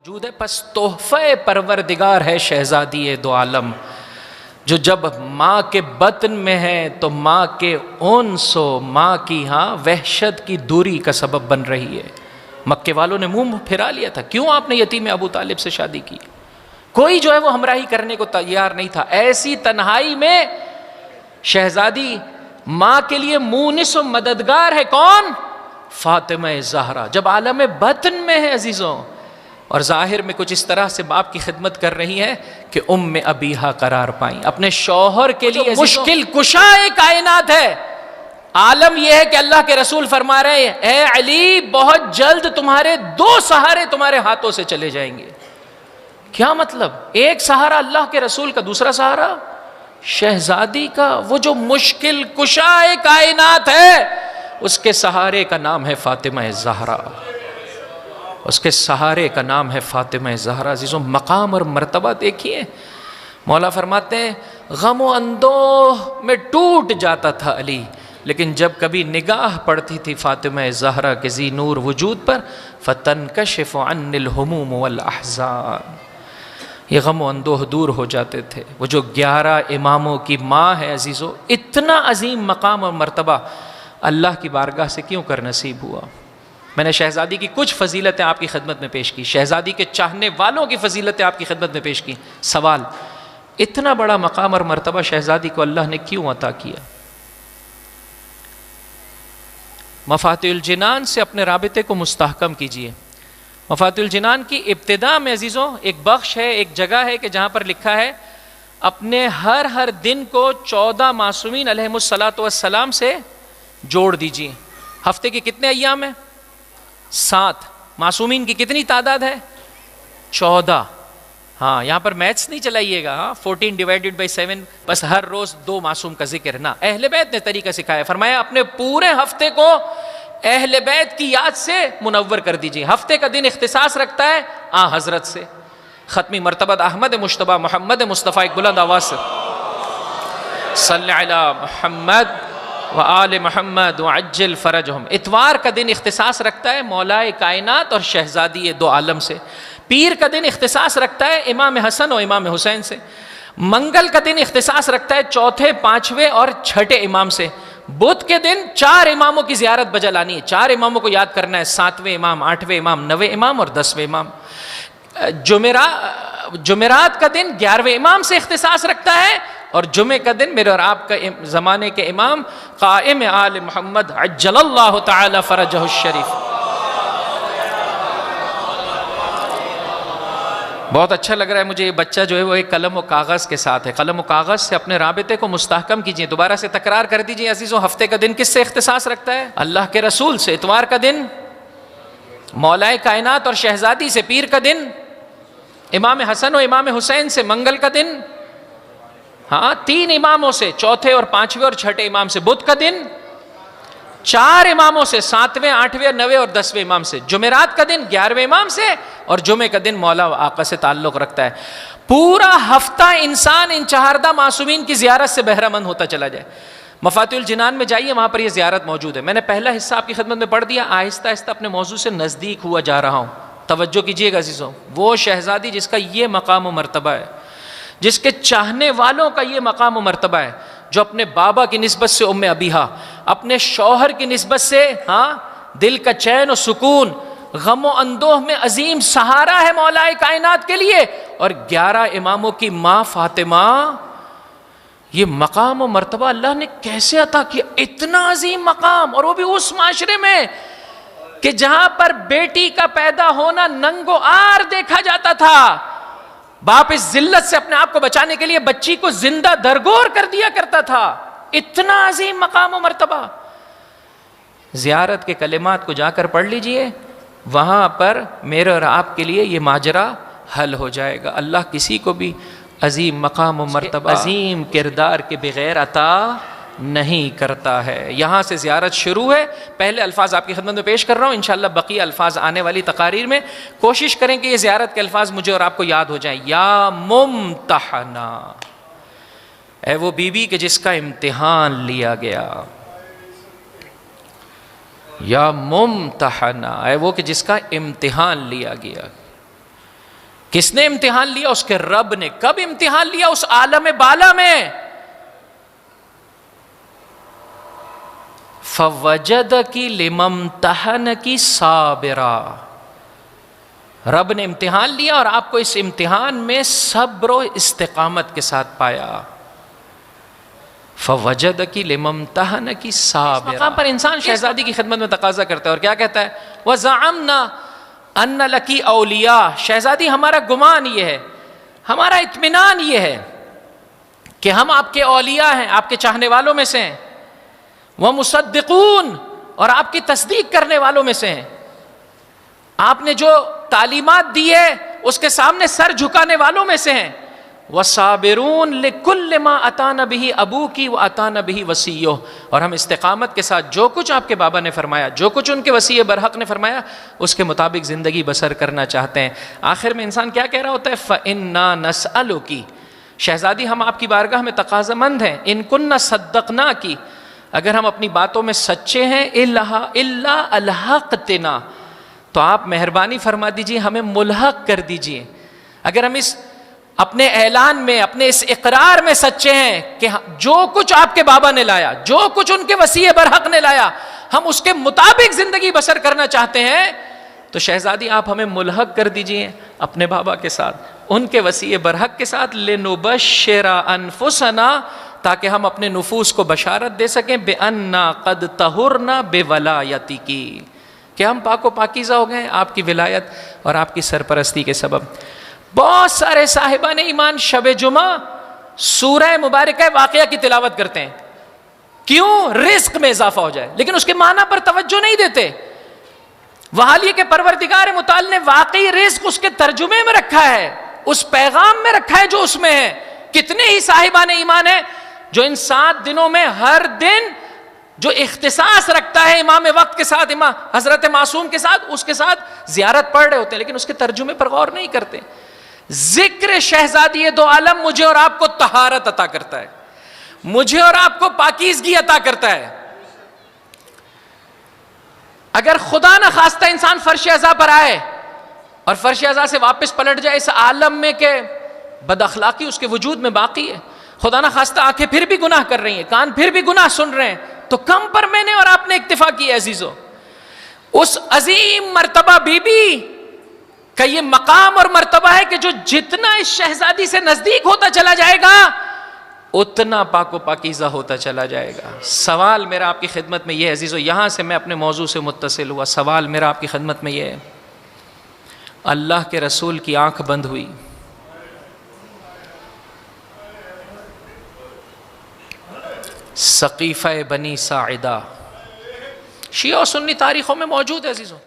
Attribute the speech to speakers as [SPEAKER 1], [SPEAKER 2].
[SPEAKER 1] موجود ہے. پس تحفہ پروردگار ہے شہزادی دو عالم، جو جب ماں کے بطن میں ہے تو ماں کے انس و ماں کی وحشت کی دوری کا سبب بن رہی ہے. مکے والوں نے منہ پھرا لیا تھا، کیوں آپ نے یتیم ابو طالب سے شادی کی؟ کوئی جو ہے وہ ہمراہی کرنے کو تیار نہیں تھا. ایسی تنہائی میں شہزادی ماں کے لیے مونس و مددگار ہے کون؟ فاطمہ زہرا، جب عالم بطن میں ہے عزیزوں، اور ظاہر میں کچھ اس طرح سے باپ کی خدمت کر رہی ہیں کہ ام ابیہا قرار پائیں. اپنے شوہر کے لیے مشکل کشا کائنات ہے. عالم یہ ہے کہ اللہ کے رسول فرما رہے ہیں اے علی بہت جلد تمہارے دو سہارے تمہارے ہاتھوں سے چلے جائیں گے. کیا مطلب؟ ایک سہارا اللہ کے رسول کا، دوسرا سہارا شہزادی کا. وہ جو مشکل کشا کائنات ہے اس کے سہارے کا نام ہے فاطمہ زہرا، اس کے سہارے کا نام ہے فاطمہ زہرا. عزیزوں مقام اور مرتبہ دیکھیے. مولا فرماتے ہیں غم و اندوہ میں ٹوٹ جاتا تھا علی، لیکن جب کبھی نگاہ پڑتی تھی فاطمہ زہرا کے ذی نور وجود پر فتنکشف عن الہموم والاحزان، یہ غم و اندوہ دور ہو جاتے تھے. وہ جو 11 اماموں کی ماں ہے عزیزوں، اتنا عظیم مقام اور مرتبہ اللہ کی بارگاہ سے کیوں کر نصیب ہوا؟ میں نے شہزادی کی کچھ فضیلتیں آپ کی خدمت میں پیش کی، شہزادی کے چاہنے والوں کی فضیلتیں آپ کی خدمت میں پیش کی. سوال، اتنا بڑا مقام اور مرتبہ شہزادی کو اللہ نے کیوں عطا کیا؟ مفاتیح الجنان سے اپنے رابطے کو مستحکم کیجئے. مفاتیح الجنان کی ابتدا میں عزیزوں ایک بخش ہے، ایک جگہ ہے کہ جہاں پر لکھا ہے اپنے ہر دن کو 14 معصومین علیہم الصلاۃ والسلام سے جوڑ دیجئے. ہفتے کے کتنے ایام ہیں؟ 7. معصومین کی کتنی تعداد ہے؟ 14. ہاں یہاں پر میتھس نہیں چلائیے گا. 14 ڈیوائیڈڈ بائی 7، بس ہر روز 2 معصوم کا ذکر نہ. اہل بیت نے طریقہ سکھایا، فرمایا اپنے پورے ہفتے کو اہل بیت کی یاد سے منور کر دیجئے. ہفتے کا دن اختصاص رکھتا ہے حضرت سے. ختمی مرتبہ احمد مجتبیٰ محمد مصطفیٰ، ایک بلند آواز سے صلی علی محمد وآل محمد وعجل فرجہم. اتوار کا دن اختصاص رکھتا ہے مولا کائنات اور شہزادی دو عالم سے. پیر کا دن اختصاص رکھتا ہے امام حسن اور امام حسین سے. منگل کا دن اختصاص رکھتا ہے چوتھے، پانچویں اور چھٹے امام سے. بدھ کے دن 4 اماموں کی زیارت بجا لانی ہے. 4 اماموں کو یاد کرنا ہے، 7ویں امام، 8ویں امام، 9ویں امام اور 10ویں امام. جمعرات کا دن 11ویں امام سے اختصاص رکھتا ہے، اور جمعے کا دن میرے اور آپ کا زمانے کے امام قائم آل محمد عجل اللہ تعالی فرجہ الشریف. بہت اچھا لگ رہا ہے مجھے یہ بچہ جو ہے وہ ایک قلم و کاغذ کے ساتھ ہے. قلم و کاغذ سے اپنے رابطے کو مستحکم کیجئے. دوبارہ سے تکرار کر دیجئے عزیزوں. ہفتے کا دن کس سے اختصاص رکھتا ہے؟ اللہ کے رسول سے. اتوار کا دن مولا کائنات اور شہزادی سے. پیر کا دن امام حسن و امام حسین سے. منگل کا دن 3 اماموں سے، چوتھے اور پانچویں اور چھٹے امام سے. بدھ کا دن 4 اماموں سے، 7ویں، 8ویں اور 9ویں اور 10ویں امام سے. جمعرات کا دن 11ویں امام سے، اور جمعے کا دن مولا و آقا سے تعلق رکھتا ہے. پورا ہفتہ انسان ان 4 معصومین کی زیارت سے بہرہ مند ہوتا چلا جائے. مفاتیح الجنان میں جائیے، وہاں پر یہ زیارت موجود ہے. میں نے پہلا حصہ آپ کی خدمت میں پڑھ دیا. آہستہ آہستہ اپنے موضوع سے نزدیک ہوا جا رہا ہوں. توجہ کیجیے گا عزیزوں. وہ شہزادی جس کا یہ مقام و مرتبہ ہے، جس کے چاہنے والوں کا یہ مقام و مرتبہ ہے، جو اپنے بابا کی نسبت سے ام ابیہا، اپنے شوہر کی نسبت سے دل کا چین و سکون، غم و اندوہ میں عظیم سہارا ہے مولا کائنات کے لیے، اور 11 اماموں کی ماں فاطمہ. یہ مقام و مرتبہ اللہ نے کیسے عطا کیا؟ اتنا عظیم مقام، اور وہ بھی اس معاشرے میں کہ جہاں پر بیٹی کا پیدا ہونا ننگ و عار دیکھا جاتا تھا. باپ اس ذلت سے اپنے آپ کو بچانے کے لیے بچی کو زندہ درگور کر دیا کرتا تھا. اتنا عظیم مقام و مرتبہ. زیارت کے کلمات کو جا کر پڑھ لیجئے، وہاں پر میرے اور آپ کے لیے یہ ماجرا حل ہو جائے گا. اللہ کسی کو بھی عظیم مقام و مرتبہ، عظیم کردار کے بغیر عطا نہیں کرتا ہے. یہاں سے زیارت شروع ہے. پہلے الفاظ آپ کی خدمت میں پیش کر رہا ہوں، انشاءاللہ بقیہ الفاظ آنے والی تقاریر میں. کوشش کریں کہ یہ زیارت کے الفاظ مجھے اور آپ کو یاد ہو جائیں. یا ممتحنہ، اے وہ بی بی کہ جس کا امتحان لیا گیا. یا ممتحنہ، اے وہ کہ جس کا امتحان لیا گیا. کس نے امتحان لیا؟ اس کے رب نے. کب امتحان لیا؟ اس عالم بالا میں. فوجدکی لممتحنکی صابرا. رب نے امتحان لیا اور آپ کو اس امتحان میں صبر و استقامت کے ساتھ پایا. فوجدکی لممتحنکی صابرا. مقام پر انسان شہزادی کی خدمت میں تقاضا کرتا ہے اور کیا کہتا ہے؟ وزعمنا ان لکی اولیاء. شہزادی ہمارا گمان یہ ہے، ہمارا اطمینان یہ ہے کہ ہم آپ کے اولیاء ہیں، آپ کے چاہنے والوں میں سے ہیں. ومصدقون، اور آپ کی تصدیق کرنے والوں میں سے ہیں. آپ نے جو تعلیمات دی ہے اس کے سامنے سر جھکانے والوں میں سے ہیں. وصابرون لکل ما اتانا بہ ابوکی واتانا بہ وصیہ. اور ہم استقامت کے ساتھ جو کچھ آپ کے بابا نے فرمایا، جو کچھ ان کے وصی برحق نے فرمایا، اس کے مطابق زندگی بسر کرنا چاہتے ہیں. آخر میں انسان کیا کہہ رہا ہوتا ہے؟ فإنا نسألکی. شہزادی ہم آپ کی بارگاہ میں تقاضا مند ہیں. ان کننا صدقناکی، اگر ہم اپنی باتوں میں سچے ہیں، الا الحقتنا، تو آپ مہربانی فرما دیجئے ہمیں ملحق کر دیجئے. اگر ہم اس اپنے اعلان میں، اپنے اس اقرار میں سچے ہیں کہ جو کچھ آپ کے بابا نے لایا، جو کچھ ان کے وصی برحق نے لایا، ہم اس کے مطابق زندگی بسر کرنا چاہتے ہیں، تو شہزادی آپ ہمیں ملحق کر دیجئے اپنے بابا کے ساتھ، ان کے وصی برحق کے ساتھ. لنبشر انفسنا، تاکہ ہم اپنے نفوس کو بشارت دے سکیں بِأَنَّا قَدْ طَهُرْنَا بِوَلَایَتِكِ، کہ ہم پاک و پاکیزہ ہو گئے آپ کی ولایت اور آپ کی سرپرستی کے سبب. بہت سارے صاحبان ایمان شب جمعہ سورہ مبارکہ واقعہ کی تلاوت کرتے ہیں. کیوں؟ رزق میں اضافہ ہو جائے، لیکن اس کے معنی پر توجہ نہیں دیتے. وحالیہ کے پروردگار متعال نے واقعی رزق اس کے ترجمے میں رکھا ہے، اس پیغام میں رکھا ہے جو اس میں ہے. کتنے ہی صاحبان ایمان ہیں جو ان 7 دنوں میں ہر دن جو اختصاص رکھتا ہے امام وقت کے ساتھ، امام حضرت معصوم کے ساتھ، اس کے ساتھ زیارت پڑھ رہے ہوتے ہیں، لیکن اس کے ترجمے پر غور نہیں کرتے. ذکر شہزادی دو عالم مجھے اور آپ کو طہارت عطا کرتا ہے، مجھے اور آپ کو پاکیزگی عطا کرتا ہے. اگر خدا نہ خواستہ انسان فرش ازا پر آئے اور فرش ازا سے واپس پلٹ جائے اس عالم میں کہ بد اخلاقی اس کے وجود میں باقی ہے، خدا نہ خواستہ آنکھیں پھر بھی گناہ کر رہی ہیں، کان پھر بھی گناہ سن رہے ہیں، تو کم پر میں نے اور آپ نے اکتفا کی ہے عزیزو. اس عظیم مرتبہ بی بی کا یہ مقام اور مرتبہ ہے کہ جو جتنا اس شہزادی سے نزدیک ہوتا چلا جائے گا اتنا پاک و پاکیزہ ہوتا چلا جائے گا. سوال میرا آپ کی خدمت میں یہ ہے عزیزو، یہاں سے میں اپنے موضوع سے متصل ہوا، سوال میرا آپ کی خدمت میں یہ ہے، اللہ کے رسول کی آنکھ بند ہوئی، سقیفہ بنی ساعدہ، شیعہ و سنی تاریخوں میں موجود ہے عزیزوں،